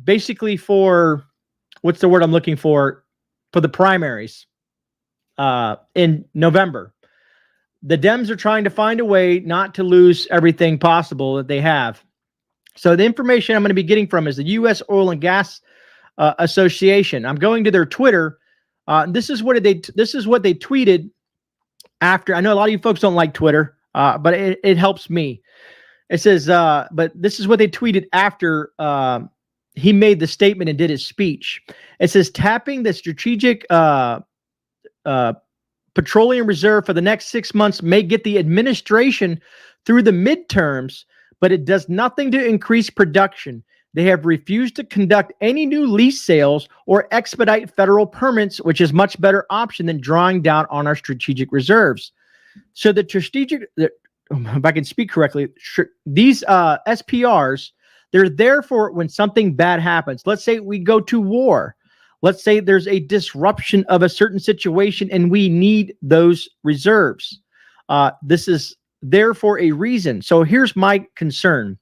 basically for, what's the word I'm looking for the primaries in November. the Dems are trying to find a way not to lose everything possible that they have. So the information I'm going to be getting from is the U.S. Oil and Gas Association. I'm going to their Twitter. This is what they tweeted after. I know a lot of you folks don't like Twitter, but it helps me. It says, but this is what they tweeted after he made the statement and did his speech. It says, tapping the strategic petroleum reserve for the next 6 months may get the administration through the midterms, but it does nothing to increase production. They have refused to conduct any new lease sales or expedite federal permits, which is much better option than drawing down on our strategic reserves. So the strategic, if I can speak correctly, these SPRs, they're there for when something bad happens. Let's say we go to war. Let's say there's a disruption of a certain situation and we need those reserves. This is there for a reason. So here's my concern.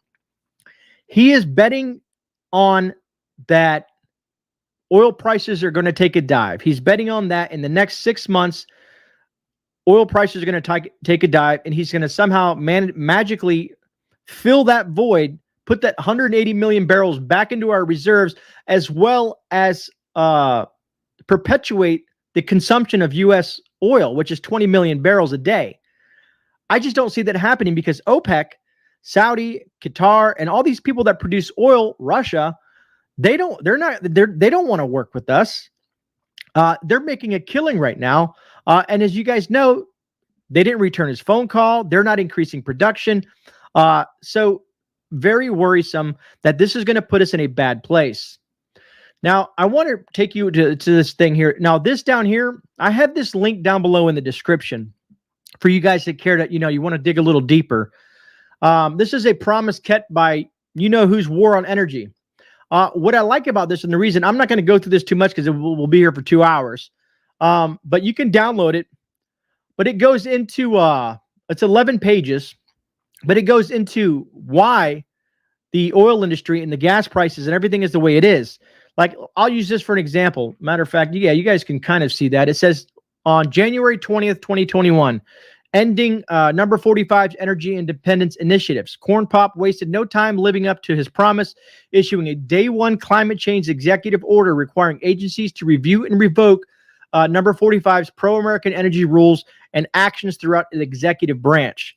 He is betting on that oil prices are going to take a dive. He's betting on that in the next 6 months, oil prices are going to take a dive, and he's going to somehow magically fill that void, put that 180 million barrels back into our reserves, as well as perpetuate the consumption of U.S. oil, which is 20 million barrels a day. I just don't see that happening because OPEC, Saudi, Qatar, and all these people that produce oil, Russia, they don't want to work with us. They're making a killing right now. And as you guys know, they didn't return his phone call. They're not increasing production. So very worrisome that this is going to put us in a bad place. Now, I want to take you to this thing here. Now, this down here, I have this link down below in the description for you guys that care to, you want to dig a little deeper. This is a promise kept by who's War on Energy. What I like about this, and the reason I'm not going to go through this too much because we'll be here for 2 hours, but you can download it. But it goes into, it's 11 pages, but it goes into why the oil industry and the gas prices and everything is the way it is. Like, I'll use this for an example. Matter of fact, yeah, you guys can kind of see that. It says on January 20th, 2021, ending number 45's energy independence initiatives. Corn Pop wasted no time living up to his promise, issuing a day one climate change executive order requiring agencies to review and revoke number 45's pro-American energy rules and actions throughout the executive branch.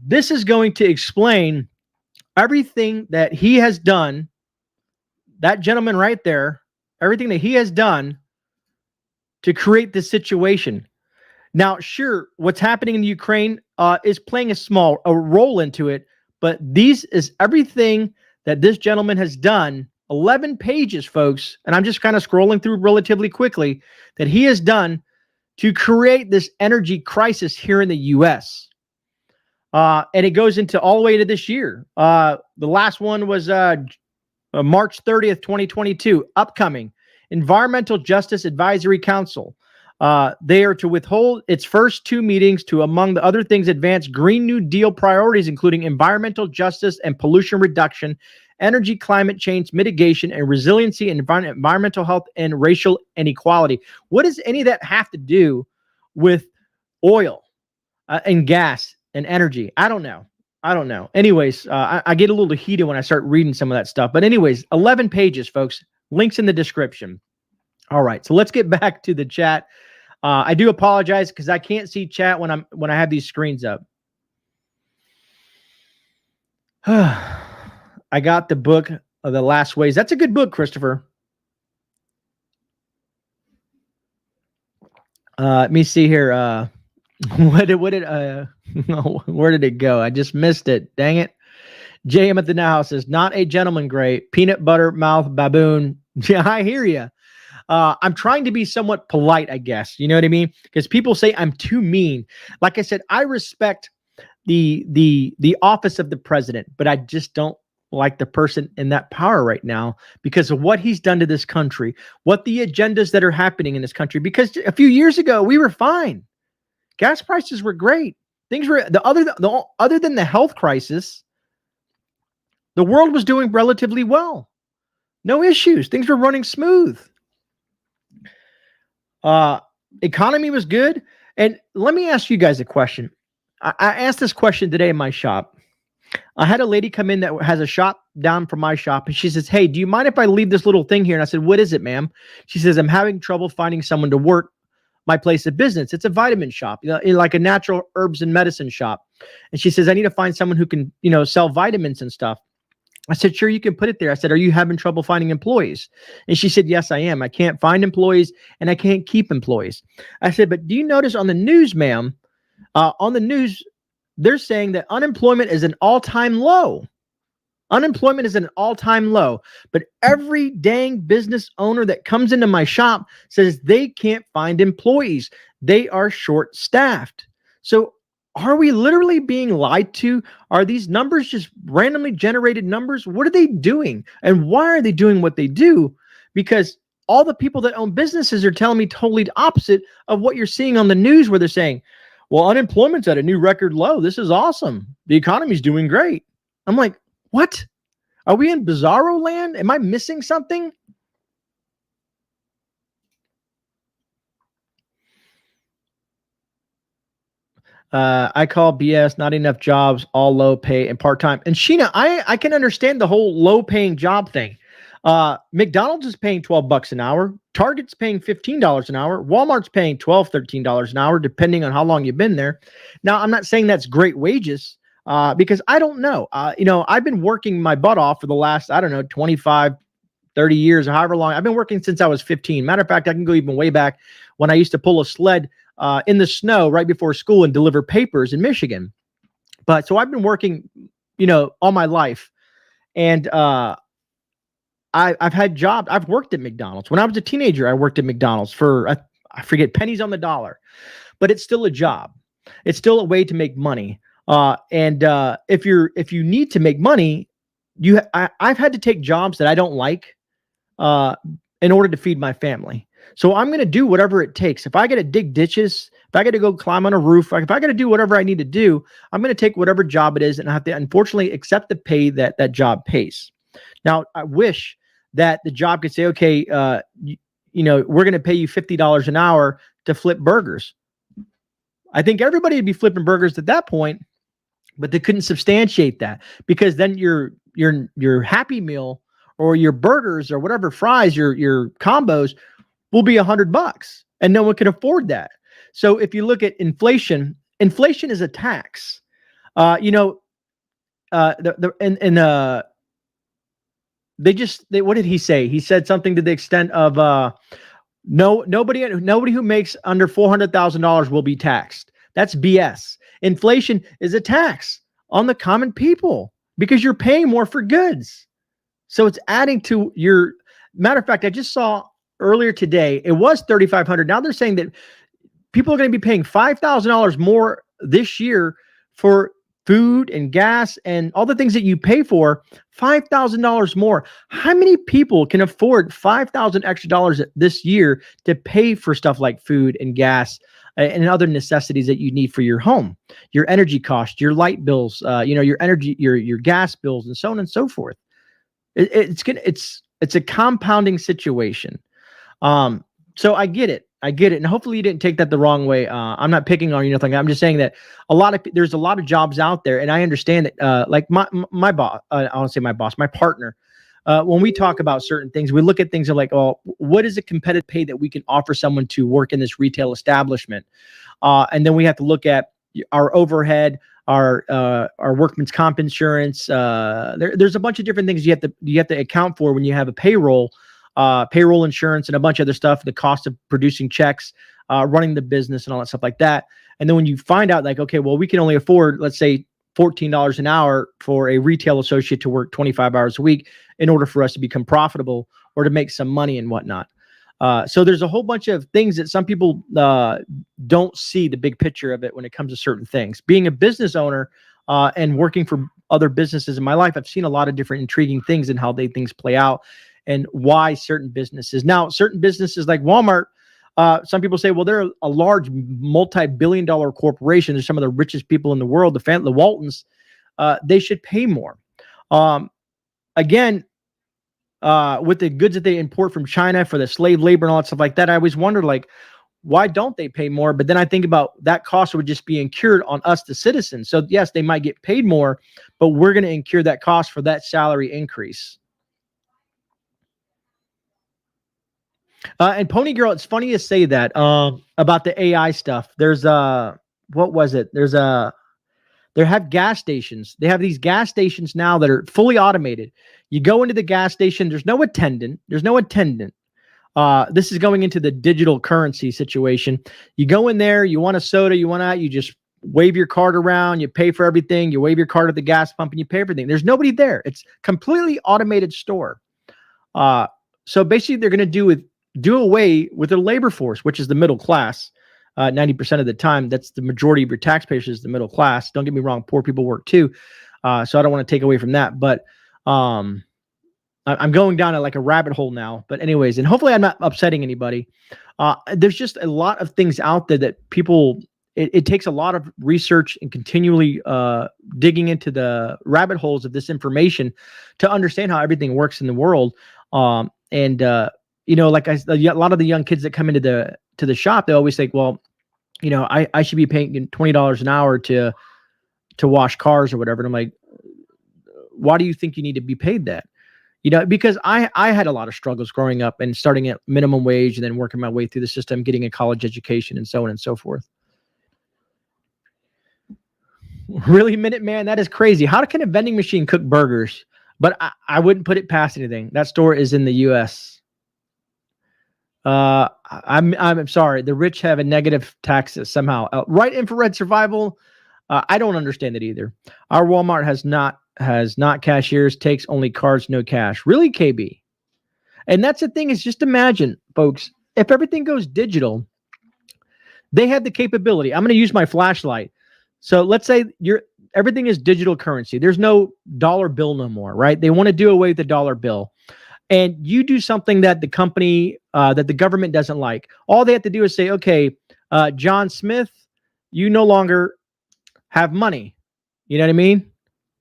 This is going to explain everything that he has done, that gentleman right there, everything that he has done to create this situation. Now, sure, what's happening in Ukraine is playing a role into it, but these is everything that this gentleman has done, 11 pages, folks, and I'm just kind of scrolling through relatively quickly, that he has done to create this energy crisis here in the U.S. And it goes into all the way to this year. The last one was March 30th, 2022, upcoming Environmental Justice Advisory Council. They are to withhold its first 2 meetings to, among the other things, advance Green New Deal priorities, including environmental justice and pollution reduction, energy climate change mitigation, and resiliency, and environmental health and racial inequality. What does any of that have to do with oil and gas and energy? I don't know. Anyways, I get a little heated when I start reading some of that stuff. But anyways, 11 pages, folks. Links in the description. All right, so let's get back to the chat. I do apologize because I can't see chat when I have these screens up. I got the book of The Last Ways. That's a good book, Christopher. Let me see here. Where did it go? I just missed it. Dang it. JM at the Now says, not a gentleman, Gray. Peanut butter mouth baboon. Yeah, I hear you. I'm trying to be somewhat polite, I guess. You know what I mean? Because people say I'm too mean. Like I said, I respect the office of the president, but I just don't like the person in that power right now because of what he's done to this country, what the agendas that are happening in this country. Because a few years ago, we were fine. Gas prices were great. Things were other than the health crisis, the world was doing relatively well. No issues. Things were running smooth. Economy was good. And let me ask you guys a question. I asked this question today in my shop. I had a lady come in that has a shop down from my shop, and she says, "Hey, do you mind if I leave this little thing here?" And I said, "What is it, ma'am?" She says, "I'm having trouble finding someone to work my place of business. It's a vitamin shop, like a natural herbs and medicine shop." And she says, "I need to find someone who can, sell vitamins and stuff." I said, "Sure, you can put it there." I said, "Are you having trouble finding employees?" And she said, "Yes, I am. I can't find employees and I can't keep employees." I said, "But do you notice on the news, ma'am, on the news, they're saying that unemployment is an all-time low. Unemployment is an all-time low. But every dang business owner that comes into my shop says they can't find employees. They are short-staffed." So are we literally being lied to? Are these numbers just randomly generated numbers? What are they doing? And why are they doing what they do? Because all the people that own businesses are telling me totally opposite of what you're seeing on the news, where they're saying, "Well, unemployment's at a new record low. This is awesome. The economy's doing great." I'm like, what? Are we in bizarro land? Am I missing something? I call BS, not enough jobs, all low pay and part-time. And Sheena, I can understand the whole low paying job thing. McDonald's is paying $12 an hour. Target's paying $15 an hour. Walmart's paying $12, $13 an hour, depending on how long you've been there. Now, I'm not saying that's great wages, because I don't know. I've been working my butt off for the last, 25, 30 years, or however long. I've been working since I was 15. Matter of fact, I can go even way back when I used to pull a sled in the snow right before school and deliver papers in Michigan. But so I've been working, all my life. And I've had jobs. I've worked at McDonald's. When I was a teenager, I worked at McDonald's for, I forget, pennies on the dollar. But it's still a job. It's still a way to make money. And if you need to make money, I've had to take jobs that I don't like in order to feed my family. So I'm going to do whatever it takes. If I got to dig ditches, if I got to go climb on a roof, if I got to do whatever I need to do, I'm going to take whatever job it is, and I have to unfortunately accept the pay that that job pays. Now, I wish that the job could say, "Okay, we're going to pay you $50 an hour to flip burgers." I think everybody would be flipping burgers at that point, but they couldn't substantiate that, because then your Happy Meal or your burgers or whatever fries, your combos will be $100, and no one can afford that. So if you look at inflation is a tax. They what did he say? He said something to the extent of nobody who makes under $400,000 will be taxed. That's BS. Inflation is a tax on the common people because you're paying more for goods. So it's adding to your, matter of fact, I just saw earlier today, it was $3,500. Now they're saying that people are going to be paying $5,000 more this year for food and gas and all the things that you pay for. $5,000 more. How many people can afford $5,000 extra dollars this year to pay for stuff like food and gas and other necessities that you need for your home, your energy costs, your light bills, your energy, your gas bills, and so on and so forth? It's a compounding situation. So I get it. And hopefully you didn't take that the wrong way. I'm not picking on you, nothing. I'm just saying that there's a lot of jobs out there, and I understand that, like my boss, I want to say my boss, my partner, when we talk about certain things, we look at things like, oh, what is a competitive pay that we can offer someone to work in this retail establishment? And then we have to look at our overhead, our workman's comp insurance. There's a bunch of different things you have to account for when you have a payroll insurance, and a bunch of other stuff, the cost of producing checks, running the business, and all that stuff like that. And then when you find out, like, okay, well, we can only afford, let's say, $14 an hour for a retail associate to work 25 hours a week in order for us to become profitable or to make some money and whatnot. So there's a whole bunch of things that some people don't see the big picture of it when it comes to certain things. Being a business owner and working for other businesses in my life, I've seen a lot of different intriguing things and how things play out and why certain businesses. Now, certain businesses like Walmart, some people say, well, they're a large multi-billion-dollar corporation. They're some of the richest people in the world, the Waltons. They should pay more. Again, with the goods that they import from China for the slave labor and all that stuff like that, I always wonder, like, why don't they pay more? But then I think about that cost would just be incurred on us, the citizens. So yes, they might get paid more, but we're going to incur that cost for that salary increase. And Pony Girl, it's funny to say that about the AI stuff. There's what was it? They have gas stations. They have these gas stations now that are fully automated. You go into the gas station. There's no attendant. This is going into the digital currency situation. You go in there, you want a soda, you want that, you just wave your card around, you pay for everything, you wave your card at the gas pump and you pay for everything. There's nobody there. It's completely automated store. So basically they're going to do away with their labor force, which is the middle class. 90% of the time, that's the majority of your taxpayers is the middle class. Don't get me wrong, poor people work too. So I don't want to take away from that, but I'm going down like a rabbit hole now. But anyways, and hopefully I'm not upsetting anybody. There's just a lot of things out there that people, it takes a lot of research and continually digging into the rabbit holes of this information to understand how everything works in the world. You know, like a lot of the young kids that come into the shop, they always think, well, you know, I should be paying $20 an hour to wash cars or whatever. And I'm like, why do you think you need to be paid that? You know, because I had a lot of struggles growing up and starting at minimum wage and then working my way through the system, getting a college education and so on and so forth. Really, Minuteman? That is crazy. How can a vending machine cook burgers? But I wouldn't put it past anything. That store is in the U.S. I'm sorry. The rich have a negative taxes somehow. Right infrared survival. I don't understand it either. Our Walmart has not cashiers, takes only cards, no cash. Really, KB? And that's the thing is just imagine, folks, if everything goes digital, they have the capability. I'm going to use my flashlight. So let's say everything is digital currency. There's no dollar bill no more, right? They want to do away with the dollar bill. And you do something that the company, that the government doesn't like. All they have to do is say, okay, John Smith, you no longer have money. You know what I mean?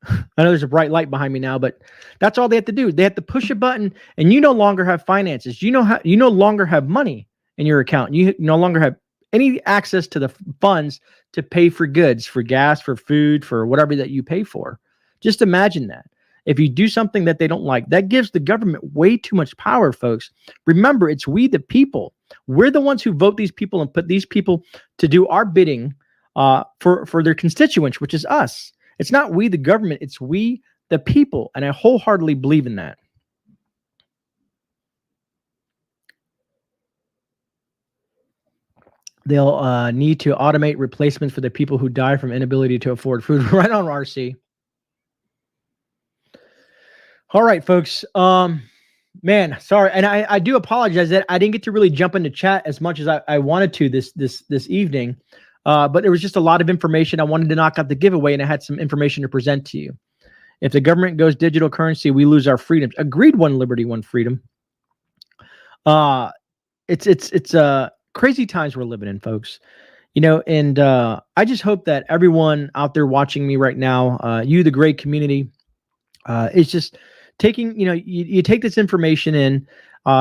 I know there's a bright light behind me now, but that's all they have to do. They have to push a button and you no longer have finances. You no longer have money in your account. You no longer have any access to the funds to pay for goods, for gas, for food, for whatever that you pay for. Just imagine that. If you do something that they don't like, that gives the government way too much power, folks. Remember, it's we the people. We're the ones who vote these people and put these people to do our bidding for their constituents, which is us. It's not we the government, it's we the people. And I wholeheartedly believe in that. They'll need to automate replacements for the people who die from inability to afford food. Right on, RC. All right, folks. Man, sorry. And I do apologize that I didn't get to really jump into chat as much as I wanted to this evening. But there was just a lot of information. I wanted to knock out the giveaway, and I had some information to present to you. If the government goes digital currency, we lose our freedoms. Agreed, one liberty, one freedom. It's crazy times we're living in, folks. You know, and I just hope that everyone out there watching me right now, you, the Grey community, is just taking, you know, you take this information in,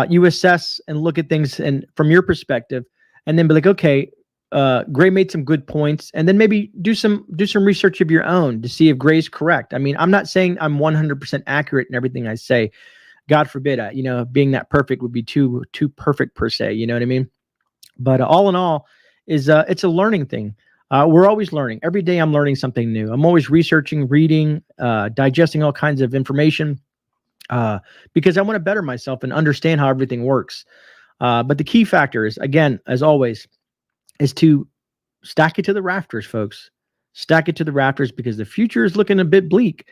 you assess and look at things and from your perspective, and then be like, okay, Grey made some good points, and then maybe do some research of your own to see if Grey's correct. I mean, I'm not saying I'm 100% accurate in everything I say. God forbid, you know, being that perfect would be too perfect per se. You know what I mean? But all in all, it's a learning thing. We're always learning. Every day I'm learning something new. I'm always researching, reading, digesting all kinds of information because I want to better myself and understand how everything works. But the key factor is, again, as always, is to stack it to the rafters, folks. Stack it to the rafters because the future is looking a bit bleak.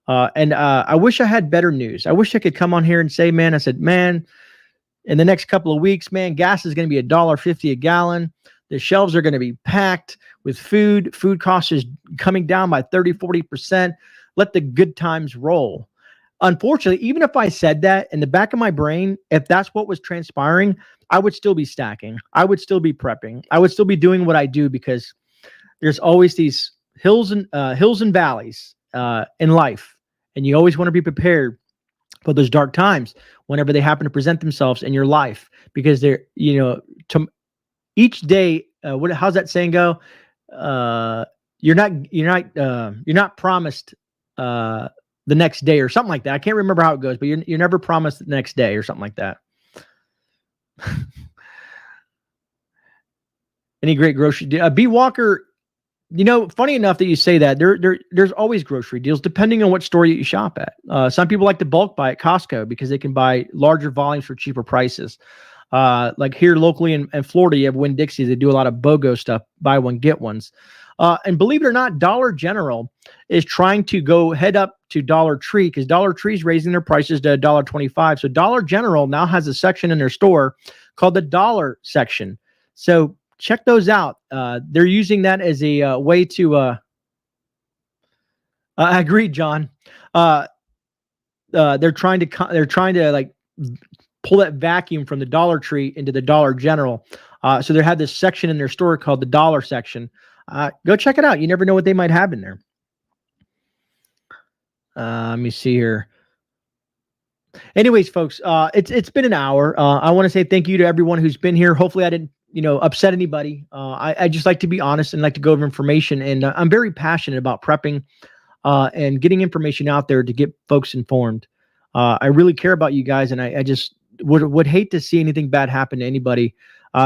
And I wish I had better news. I wish I could come on here and say, man, in the next couple of weeks, man, gas is going to be $1.50 a gallon. The shelves are going to be packed with food. Food costs is coming down by 30-40%. Let the good times roll. Unfortunately, even if I said that in the back of my brain, if that's what was transpiring, I would still be stacking. I would still be prepping. I would still be doing what I do because there's always these hills and valleys in life. And you always want to be prepared for those dark times whenever they happen to present themselves in your life, because they're, you know, each day, how's that saying go? You're not promised the next day or something like that. I can't remember how it goes, but you're never promised the next day or something like that. Any great grocery deal? B Walker, funny enough that you say that. There's always grocery deals depending on what store you shop at. Some people like to bulk buy at Costco because they can buy larger volumes for cheaper prices. Like here locally in Florida, you have Winn-Dixie. They do a lot of BOGO stuff, buy one, get ones. And believe it or not, Dollar General is trying to go head up to Dollar Tree because Dollar Tree is raising their prices to $1.25. So Dollar General now has a section in their store called the dollar section. So check those out. They're using that as a way to. I agree, John. They're trying to like pull that vacuum from the Dollar Tree into the Dollar General. So they have this section in their store called the dollar section. Go check it out. You never know what they might have in there. Let me see here. Anyways, folks, it's been an hour. I want to say thank you to everyone who's been here. Hopefully I didn't, upset anybody. I just like to be honest and like to go over information. And I'm very passionate about prepping and getting information out there to get folks informed. I really care about you guys. And I just would hate to see anything bad happen to anybody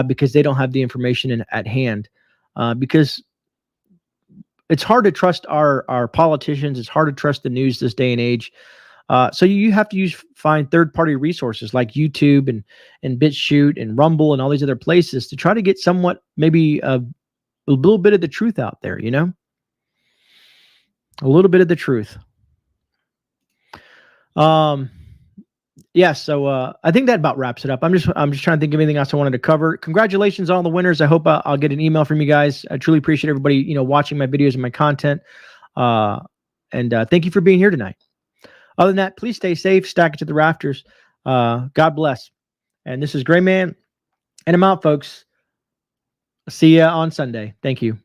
because they don't have the information at hand. Because it's hard to trust our politicians. It's hard to trust the news this day and age. So you have to find third-party resources like YouTube and BitChute and Rumble and all these other places to try to get somewhat, maybe a little bit of the truth out there, a little bit of the truth. Yeah, so I think that about wraps it up. I'm just trying to think of anything else I wanted to cover. Congratulations on all the winners. I hope I'll get an email from you guys. I truly appreciate everybody, watching my videos and my content. And thank you for being here tonight. Other than that, please stay safe, stack it to the rafters. God bless. And this is GreyMan, and I'm out, folks. See ya on Sunday. Thank you.